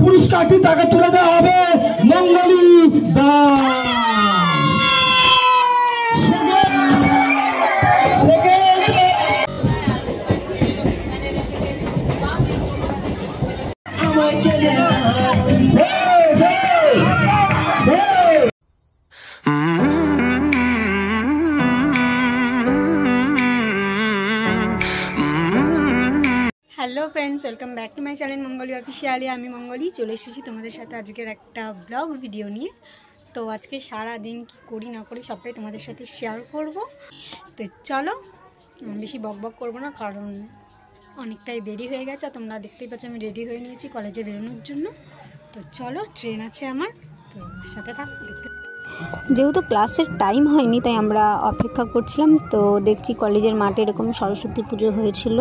পুরস্কারটি তাকে তুলে দেওয়া হবে Mangali Das. Hello friends, welcome back to my channel Mangali officially. আমি মঙ্গলী চলে এসেছি তোমাদের সাথে আজকের একটা ব্লগ ভিডিও নিয়ে। তো আজকে সারা দিন কী করি না করি সবটাই তোমাদের সাথে শেয়ার করব। তো চলো, বেশি বক বক করবো না, কারণ অনেকটাই দেরি হয়ে গেছে। তোমরা দেখতেই পাচ্ছ আমি রেডি হয়ে নিয়েছি কলেজে বেরোনোর জন্য। তো চলো, ট্রেন আছে আমার, তো সাথে থাক। যেহেতু ক্লাসের টাইম হয়নি তাই আমরা অপেক্ষা করছিলাম। তো দেখছি কলেজের মাঠে এরকম সরস্বতী পুজো হয়েছিল।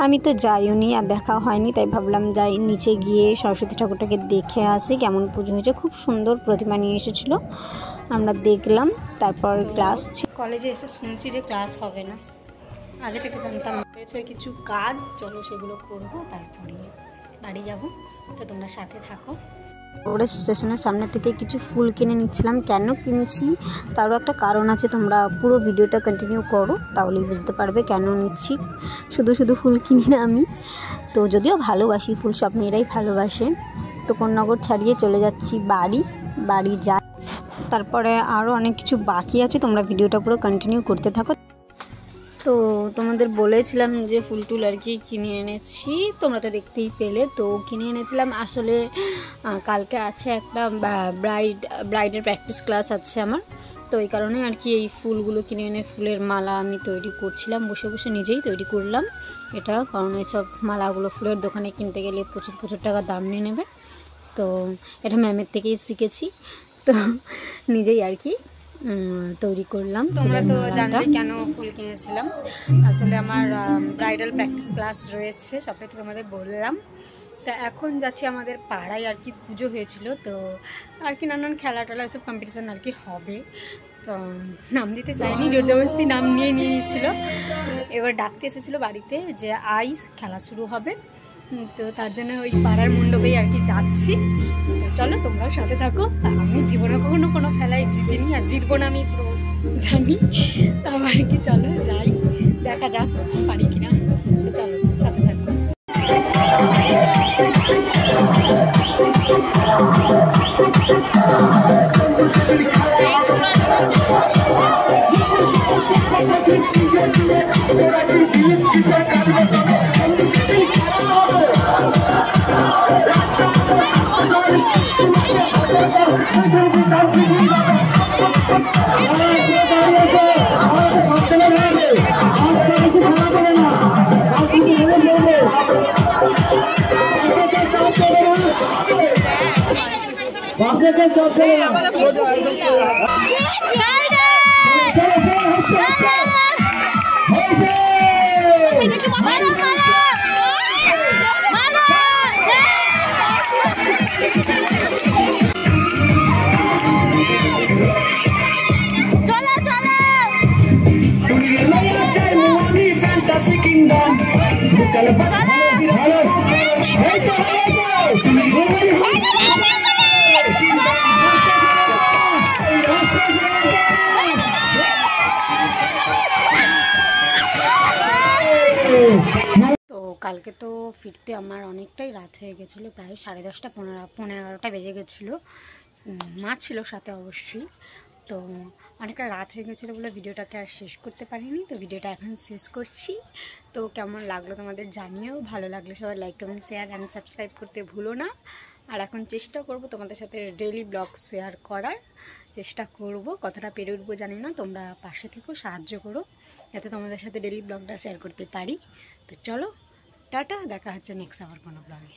আমি তো যাইওনি, আর দেখা হয়নি, তাই ভাবলাম যাই নিচে গিয়ে সরস্বতী ঠাকুরটাকে দেখে আসি কেমন পুজো হয়েছে। খুব সুন্দর প্রতিমা নিয়ে এসেছিলো, আমরা দেখলাম। তারপর ক্লাস কলেজে এসে শুনছি যে ক্লাস হবে না, আগে থেকে জানতাম। হয়েছে কিছু কাজ, চলো সেগুলো করবো, তারপরে বাড়ি যাবো। তো তোমরা সাথে থাকো। ওরা স্টেশনের সামনে থেকে কিছু ফুল কিনে নিচ্ছিলাম। কেন কিনছি তারও একটা কারণ আছে, তোমরা পুরো ভিডিওটা কন্টিনিউ করো, তাহলেই বুঝতে পারবে কেন নিচ্ছি। শুধু শুধু ফুল কিনি না আমি, তো যদিও ভালোবাসি ফুল, সব মেয়েরাই ভালোবাসে। তো কোন্নগর ছাড়িয়ে চলে যাচ্ছি বাড়ি যাই। তারপরে আরও অনেক কিছু বাকি আছে, তোমরা ভিডিওটা পুরো কন্টিনিউ করতে থাকো। তো তোমাদের বলেছিলাম যে ফুল টুল আর কি কিনে এনেছি, তোমরা তো দেখতেই পেলে। তো কিনে এনেছিলাম আসলে কালকে আছে একটা ব্রাইডের প্র্যাকটিস ক্লাস আছে আমার। তো এই কারণে আর কি এই ফুলগুলো কিনে এনে ফুলের মালা আমি তৈরি করছিলাম, বসে বসে নিজেই তৈরি করলাম এটা। কারণ এইসব মালাগুলো ফুলের দোকানে কিনতে গেলে প্রচুর প্রচুর টাকা দাম নিয়ে নেবে। তো এটা ম্যামের থেকেই শিখেছি, তো নিজেই আর কি তৈরি করলাম। তোমরা তো জানবে কেন ফুল কিনেছিলাম। আসলে আমার ব্রাইডাল প্র্যাকটিস ক্লাস রয়েছে, সবাই তো তোমাদের বললাম। তা এখন যাচ্ছি আমাদের পাড়ায় আর কি পুজো হয়েছিল, তো আর কি নানান খেলা টেলা এসব কম্পিটিশান আর কি হবে। তো নাম দিতে চাইনি, জোর জবরদস্তি নাম নিয়েছিল। এবার ডাকতে এসেছিলো বাড়িতে যে আইস খেলা শুরু হবে। তো তার জন্য ওই পাড়ার মণ্ডপেই আর কি যাচ্ছি। চলো তোমরাও সাথে থাকো। আমি জীবনে কখনো কোনো খেলায় জিতিনি, আর জিতবো না আমি পুরো জানি। তাও আর কি চলো যাই, দেখা যাক পারি কিনা। চলো সাথে থাকো। তো কালকে তো ফিরতে আমার অনেকটাই রাত হয়ে গেছিলো, প্রায় 10:30 পৌনে 11টা বেজে গেছিলো। মা ছিল সাথে অবশ্যই। তো অনেকটা রাত হয়ে গেছিলো বলে ভিডিওটাকে আর শেষ করতে পারিনি। তো ভিডিওটা এখন শেষ করছি। তো কেমন লাগলো তোমাদের জানিও, ভালো লাগলে সবাই like comment share and subscribe করতে ভুলো না। আর এখন চেষ্টা করব তোমাদের সাথে ডেইলি ব্লগ শেয়ার করার চেষ্টা করব, কতটা পেরে উঠবো জানি না। তোমরা পাশে থেকেও সাহায্য করো যাতে তোমাদের সাথে ডেইলি ব্লগটা শেয়ার করতে পারি। তো চলো টাটা, দেখা হচ্ছে নেক্সট আবার কোনো ব্লগে।